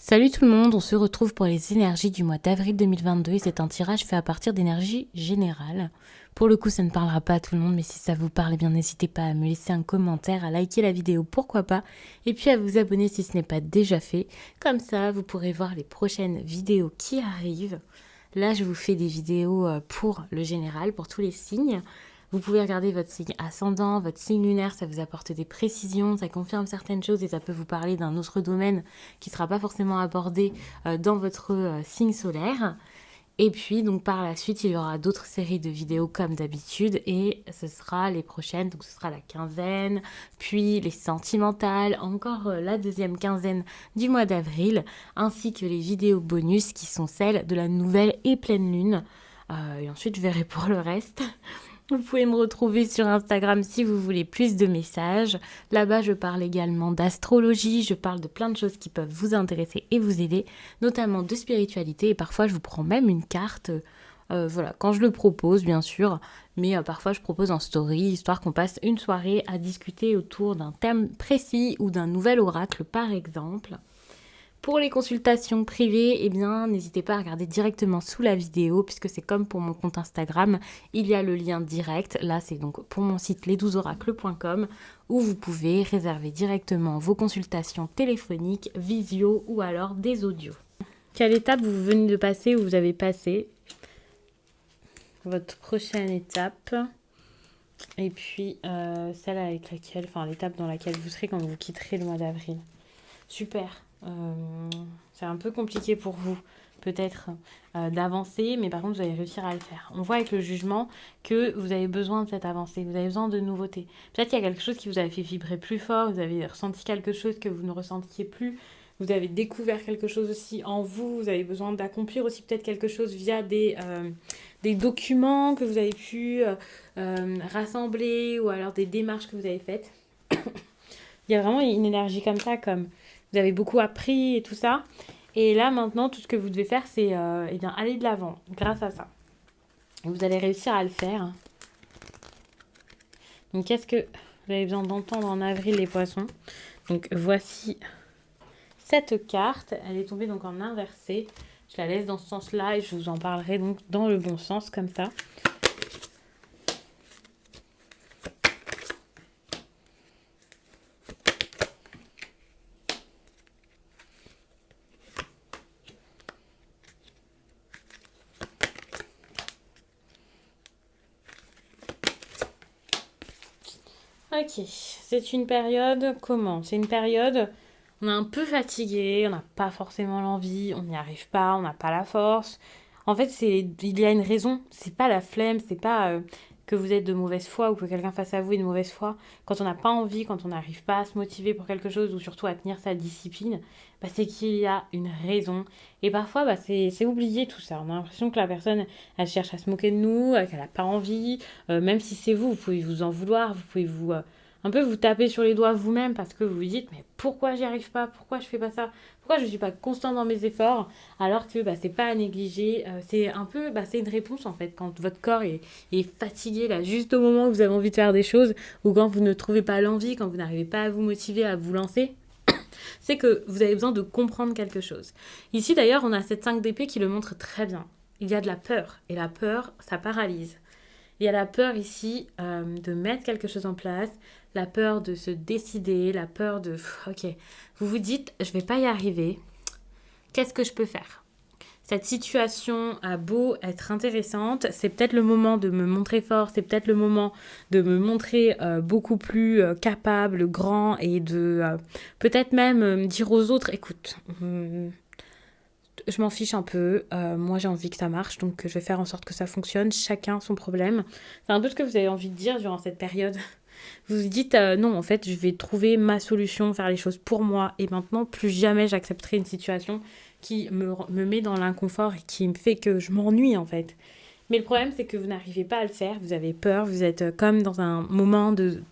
Salut tout le monde, on se retrouve pour les énergies du mois d'avril 2022 et c'est un tirage fait à partir d'énergie générale. Pour le coup, ça ne parlera pas à tout le monde, mais si ça vous parle, eh bien n'hésitez pas à me laisser un commentaire, à liker la vidéo, pourquoi pas, et puis à vous abonner si ce n'est pas déjà fait. Comme ça, vous pourrez voir les prochaines vidéos qui arrivent. Là, je vous fais des vidéos pour le général, pour tous les signes. Vous pouvez regarder votre signe ascendant, votre signe lunaire, ça vous apporte des précisions, ça confirme certaines choses et ça peut vous parler d'un autre domaine qui ne sera pas forcément abordé dans votre signe solaire. Et puis, donc par la suite, il y aura d'autres séries de vidéos comme d'habitude et ce sera les prochaines, donc ce sera la quinzaine, puis les sentimentales, encore la deuxième quinzaine du mois d'avril, ainsi que les vidéos bonus qui sont celles de la nouvelle et pleine lune. Et ensuite, je verrai pour le reste. Vous pouvez me retrouver sur Instagram si vous voulez plus de messages. Là-bas, je parle également d'astrologie, je parle de plein de choses qui peuvent vous intéresser et vous aider, notamment de spiritualité. Et parfois, je vous prends même une carte, voilà, quand je le propose, bien sûr. Mais parfois, je propose en story, histoire qu'on passe une soirée à discuter autour d'un thème précis ou d'un nouvel oracle, par exemple. Pour les consultations privées, eh bien, n'hésitez pas à regarder directement sous la vidéo, puisque c'est comme pour mon compte Instagram, il y a le lien direct. Là, c'est donc pour mon site les12oracles.com, où vous pouvez réserver directement vos consultations téléphoniques, visio ou alors des audios. Quelle étape vous venez de passer ou vous avez passé? Votre prochaine étape. Et puis, celle avec laquelle, enfin, l'étape dans laquelle vous serez quand vous quitterez le mois d'avril. Super. C'est un peu compliqué pour vous peut-être d'avancer, mais par contre vous allez réussir à le faire. On voit avec le jugement que vous avez besoin de cette avancée, vous avez besoin de nouveautés. Peut-être qu'il y a quelque chose qui vous a fait vibrer plus fort, vous avez ressenti quelque chose que vous ne ressentiez plus, vous avez découvert quelque chose aussi en vous, vous avez besoin d'accomplir aussi peut-être quelque chose via des documents que vous avez pu rassembler ou alors des démarches que vous avez faites. Il y a vraiment une énergie comme ça, comme vous avez beaucoup appris et tout ça. Et là, maintenant, tout ce que vous devez faire, c'est eh bien, aller de l'avant grâce à ça. Et vous allez réussir à le faire. Donc, qu'est-ce que vous avez besoin d'entendre en avril, les poissons? Donc, voici cette carte. Elle est tombée donc en inversé. Je la laisse dans ce sens-là et je vous en parlerai donc dans le bon sens, comme ça. Ok, c'est une période, comment? C'est une période, on est un peu fatigué, on n'a pas forcément l'envie, on n'y arrive pas, on n'a pas la force. En fait, il y a une raison, c'est pas la flemme, c'est pas que vous êtes de mauvaise foi ou que quelqu'un face à vous est de mauvaise foi. Quand on n'a pas envie, quand on n'arrive pas à se motiver pour quelque chose ou surtout à tenir sa discipline, bah, c'est qu'il y a une raison. Et parfois, bah, c'est oublié tout ça. On a l'impression que la personne, elle cherche à se moquer de nous, qu'elle n'a pas envie. Même si c'est vous, vous pouvez vous en vouloir, vous pouvez vous un peu vous taper sur les doigts vous-même parce que vous vous dites mais pourquoi j'y arrive pas, pourquoi je fais pas ça, pourquoi je suis pas constant dans mes efforts alors que bah, c'est pas à négliger. C'est un peu bah, c'est une réponse en fait quand votre corps est fatigué là juste au moment où vous avez envie de faire des choses ou quand vous ne trouvez pas l'envie, quand vous n'arrivez pas à vous motiver à vous lancer. C'est que vous avez besoin de comprendre quelque chose. Ici d'ailleurs on a cette 5 d'épée qui le montre très bien. Il y a de la peur et la peur ça paralyse. Il y a la peur ici de mettre quelque chose en place, la peur de se décider, la peur de ok, vous vous dites je vais pas y arriver, qu'est-ce que je peux faire? Cette situation a beau être intéressante, c'est peut-être le moment de me montrer fort, c'est peut-être le moment de me montrer beaucoup plus capable, grand et de peut-être même dire aux autres écoute, je m'en fiche un peu, moi j'ai envie que ça marche, donc je vais faire en sorte que ça fonctionne, chacun son problème. C'est un peu ce que vous avez envie de dire durant cette période. Vous vous dites non, en fait, je vais trouver ma solution, faire les choses pour moi, et maintenant, plus jamais j'accepterai une situation qui me met dans l'inconfort et qui me fait que je m'ennuie, en fait. Mais le problème, c'est que vous n'arrivez pas à le faire, vous avez peur, vous êtes comme dans un moment de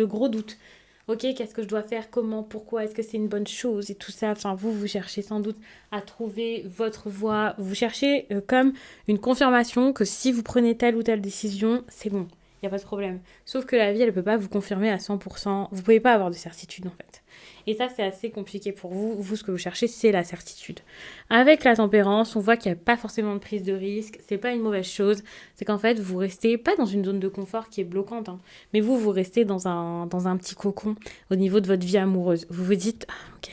gros doute. Ok, qu'est-ce que je dois faire? Comment? Pourquoi? Est-ce que c'est une bonne chose? Et tout ça, enfin, vous cherchez sans doute à trouver votre voie. Vous cherchez comme une confirmation que si vous prenez telle ou telle décision, c'est bon. Il n'y a pas de problème. Sauf que la vie, elle ne peut pas vous confirmer à 100%. Vous ne pouvez pas avoir de certitude, en fait. Et ça, c'est assez compliqué pour vous. Vous, ce que vous cherchez, c'est la certitude. Avec la tempérance, on voit qu'il n'y a pas forcément de prise de risque. C'est pas une mauvaise chose. C'est qu'en fait, vous restez pas dans une zone de confort qui est bloquante, hein, mais vous restez dans un petit cocon au niveau de votre vie amoureuse. Vous vous dites, ah, ok,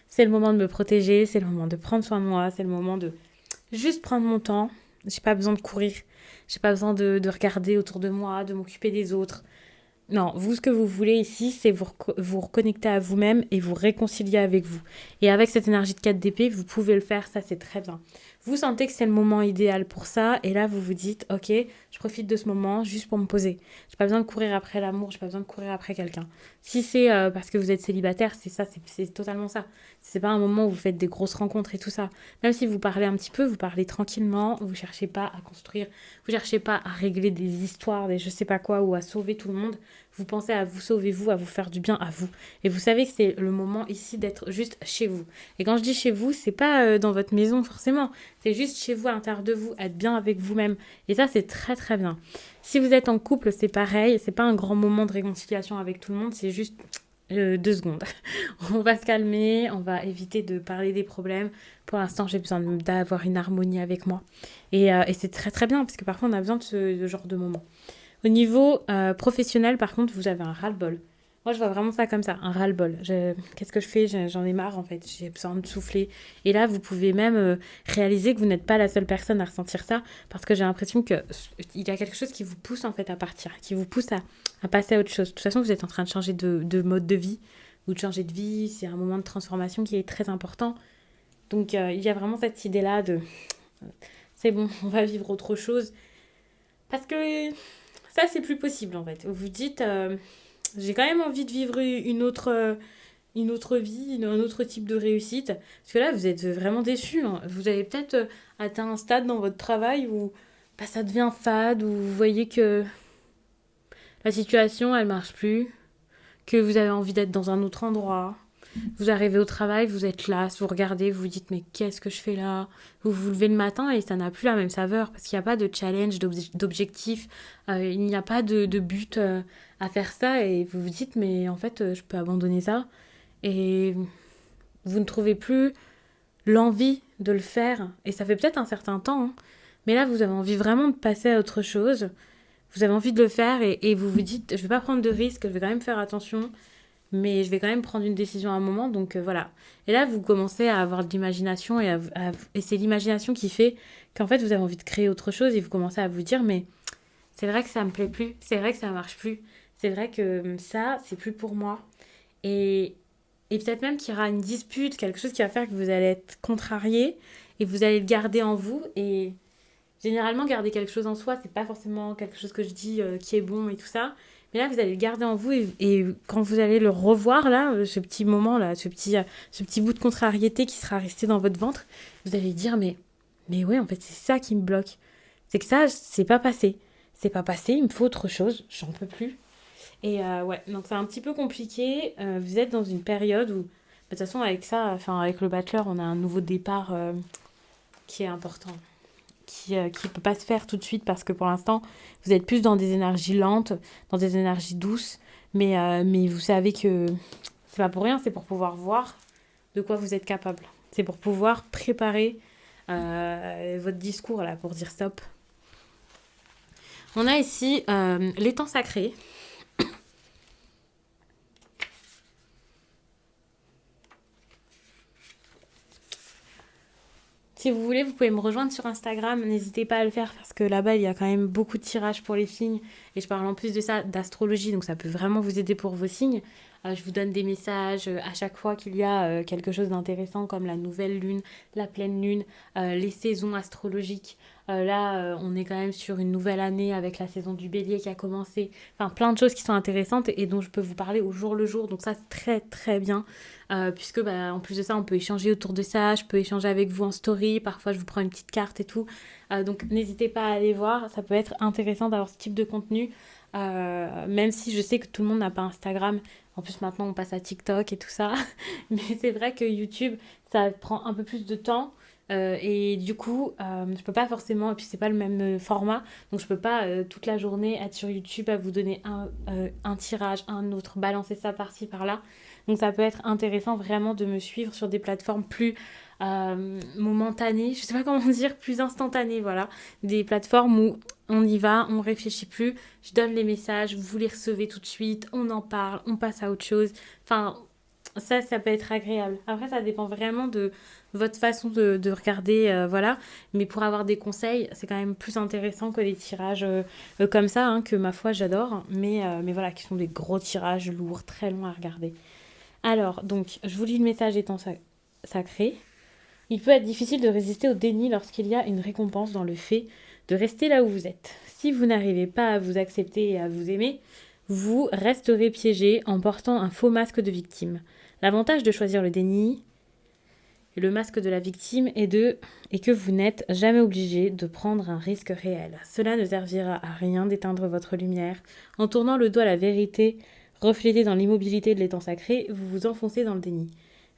c'est le moment de me protéger, c'est le moment de prendre soin de moi, c'est le moment de juste prendre mon temps. J'ai pas besoin de courir. J'ai pas besoin de regarder autour de moi, de m'occuper des autres. Non, vous, ce que vous voulez ici, c'est vous reconnecter à vous-même et vous réconcilier avec vous. Et avec cette énergie de 4 d'épée, vous pouvez le faire, ça c'est très bien. Vous sentez que c'est le moment idéal pour ça, et là vous vous dites, ok, je profite de ce moment juste pour me poser. J'ai pas besoin de courir après l'amour, j'ai pas besoin de courir après quelqu'un. Si c'est parce que vous êtes célibataire, c'est ça, c'est totalement ça. C'est pas un moment où vous faites des grosses rencontres et tout ça. Même si vous parlez un petit peu, vous parlez tranquillement, vous cherchez pas à construire, vous cherchez pas à régler des histoires, des je sais pas quoi, ou à sauver tout le monde. Vous pensez à vous sauver vous, à vous faire du bien à vous. Et vous savez que c'est le moment ici d'être juste chez vous. Et quand je dis chez vous, c'est pas dans votre maison forcément. C'est juste chez vous, à l'intérieur de vous, être bien avec vous-même. Et ça, c'est très très bien. Si vous êtes en couple, c'est pareil. C'est pas un grand moment de réconciliation avec tout le monde. C'est juste 2 secondes. On va se calmer, on va éviter de parler des problèmes. Pour l'instant, j'ai besoin d'avoir une harmonie avec moi. Et c'est très très bien parce que parfois, on a besoin de ce genre de moment. Au niveau professionnel, par contre, vous avez un ras-le-bol. Moi, je vois vraiment ça comme ça, un ras-le-bol. Qu'est-ce que je fais? J'en ai marre, en fait. J'ai besoin de souffler. Et là, vous pouvez même réaliser que vous n'êtes pas la seule personne à ressentir ça, parce que j'ai l'impression qu'il y a quelque chose qui vous pousse, en fait, à partir, qui vous pousse à passer à autre chose. De toute façon, vous êtes en train de changer de mode de vie, ou de changer de vie. C'est un moment de transformation qui est très important. Donc, il y a vraiment cette idée-là de... c'est bon, on va vivre autre chose. Parce que ça, c'est plus possible, en fait. Vous vous dites... j'ai quand même envie de vivre une autre vie, un autre type de réussite. Parce que là, vous êtes vraiment déçus, hein. Vous avez peut-être atteint un stade dans votre travail où bah, ça devient fade, où vous voyez que la situation, elle marche plus, que vous avez envie d'être dans un autre endroit. Vous arrivez au travail, vous êtes là, vous regardez, vous vous dites mais qu'est-ce que je fais là? Vous vous levez le matin et ça n'a plus la même saveur parce qu'il n'y a pas de challenge, d'objectif, il n'y a pas de but à faire ça et vous vous dites mais en fait je peux abandonner ça et vous ne trouvez plus l'envie de le faire et ça fait peut-être un certain temps, hein. Mais là vous avez envie vraiment de passer à autre chose, vous avez envie de le faire et vous vous dites je vais pas prendre de risques, je vais quand même faire attention mais je vais quand même prendre une décision à un moment, donc voilà. Et là, vous commencez à avoir de l'imagination, et c'est l'imagination qui fait qu'en fait, vous avez envie de créer autre chose, et vous commencez à vous dire, mais c'est vrai que ça me plaît plus, c'est vrai que ça marche plus, c'est vrai que ça, c'est plus pour moi. Et, et peut-être même qu'il y aura une dispute, quelque chose qui va faire que vous allez être contrarié, et vous allez le garder en vous, et généralement, garder quelque chose en soi, c'est pas forcément quelque chose que je dis qui est bon et tout ça. Mais là, vous allez le garder en vous et quand vous allez le revoir, là, ce petit moment, là, ce petit bout de contrariété qui sera resté dans votre ventre, vous allez dire, mais ouais, en fait, c'est ça qui me bloque. C'est que ça, c'est pas passé. C'est pas passé, il me faut autre chose, j'en peux plus. Et ouais, donc c'est un petit peu compliqué. Vous êtes dans une période où, de toute façon, avec ça, enfin, avec le Bachelor, on a un nouveau départ qui est important qui peut pas se faire tout de suite parce que pour l'instant, vous êtes plus dans des énergies lentes, dans des énergies douces, mais vous savez que c'est pas pour rien, c'est pour pouvoir voir de quoi vous êtes capable. C'est pour pouvoir préparer votre discours là, pour dire stop. On a ici l'étang sacré. Si vous voulez, vous pouvez me rejoindre sur Instagram. N'hésitez pas à le faire parce que là-bas, il y a quand même beaucoup de tirages pour les signes. Et je parle en plus de ça d'astrologie, donc ça peut vraiment vous aider pour vos signes. Je vous donne des messages à chaque fois qu'il y a quelque chose d'intéressant comme la nouvelle lune, la pleine lune, les saisons astrologiques. Là, on est quand même sur une nouvelle année avec la saison du bélier qui a commencé. Enfin, plein de choses qui sont intéressantes et dont je peux vous parler au jour le jour. Donc ça, c'est très très bien. Puisque en plus de ça, on peut échanger autour de ça. Je peux échanger avec vous en story. Parfois, je vous prends une petite carte et tout. Donc n'hésitez pas à aller voir. Ça peut être intéressant d'avoir ce type de contenu. Même si je sais que tout le monde n'a pas Instagram. En plus, maintenant, on passe à TikTok et tout ça. Mais c'est vrai que YouTube, ça prend un peu plus de temps. Et du coup, je peux pas forcément, et puis c'est pas le même format, donc je peux pas toute la journée être sur YouTube à vous donner un tirage, un autre, balancer ça par-ci, par-là. Donc ça peut être intéressant vraiment de me suivre sur des plateformes plus momentanées, je sais pas comment dire, plus instantanées, voilà. Des plateformes où on y va, on réfléchit plus, je donne les messages, vous les recevez tout de suite, on en parle, on passe à autre chose. Enfin, ça peut être agréable. Après, ça dépend vraiment de votre façon de regarder, voilà. Mais pour avoir des conseils, c'est quand même plus intéressant que les tirages comme ça, hein, que ma foi, j'adore. Mais voilà, qui sont des gros tirages lourds, très longs à regarder. Alors, donc, je vous lis le message étant sacré. Il peut être difficile de résister au déni lorsqu'il y a une récompense dans le fait de rester là où vous êtes. Si vous n'arrivez pas à vous accepter et à vous aimer, vous resterez piégé en portant un faux masque de victime. L'avantage de choisir le déni et le masque de la victime est que vous n'êtes jamais obligé de prendre un risque réel. Cela ne servira à rien d'éteindre votre lumière. En tournant le dos à la vérité reflétée dans l'immobilité de l'étang sacré, vous vous enfoncez dans le déni,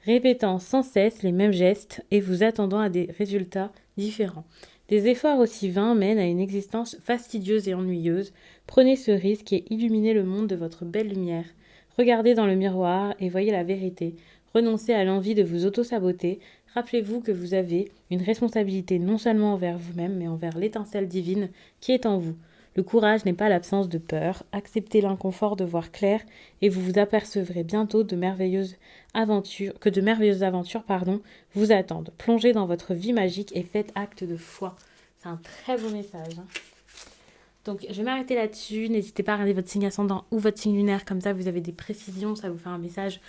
répétant sans cesse les mêmes gestes et vous attendant à des résultats différents. Des efforts aussi vains mènent à une existence fastidieuse et ennuyeuse. Prenez ce risque et illuminez le monde de votre belle lumière. Regardez dans le miroir et voyez la vérité. Renoncez à l'envie de vous auto-saboter. Rappelez-vous que vous avez une responsabilité non seulement envers vous-même, mais envers l'étincelle divine qui est en vous. Le courage n'est pas l'absence de peur. Acceptez l'inconfort de voir clair et vous vous apercevrez bientôt que de merveilleuses aventures vous attendent. Plongez dans votre vie magique et faites acte de foi. C'est un très beau message. Hein. Donc, je vais m'arrêter là-dessus. N'hésitez pas à regarder votre signe ascendant ou votre signe lunaire. Comme ça, vous avez des précisions. Ça vous fait un message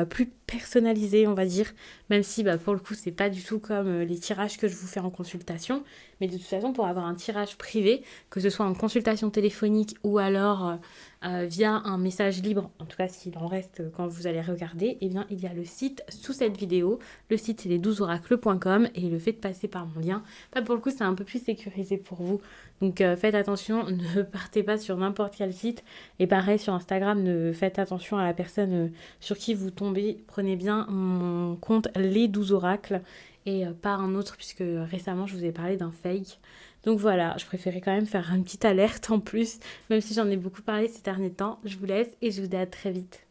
plus personnalisé, on va dire. Même si, pour le coup, c'est pas du tout comme les tirages que je vous fais en consultation. Mais de toute façon, pour avoir un tirage privé, que ce soit en consultation téléphonique ou alors via un message libre, en tout cas s'il en reste quand vous allez regarder, eh bien, il y a le site sous cette vidéo. Le site, c'est les12oracles.com et le fait de passer par mon lien, pour le coup, c'est un peu plus sécurisé pour vous. Donc faites attention, ne partez pas sur n'importe quel site. Et pareil sur Instagram, faites attention à la personne sur qui vous tombez. Prenez bien mon compte Les 12 Oracles et pas un autre puisque récemment je vous ai parlé d'un fake. Donc voilà, je préférais quand même faire une petite alerte en plus, même si j'en ai beaucoup parlé ces derniers temps. Je vous laisse et je vous dis à très vite.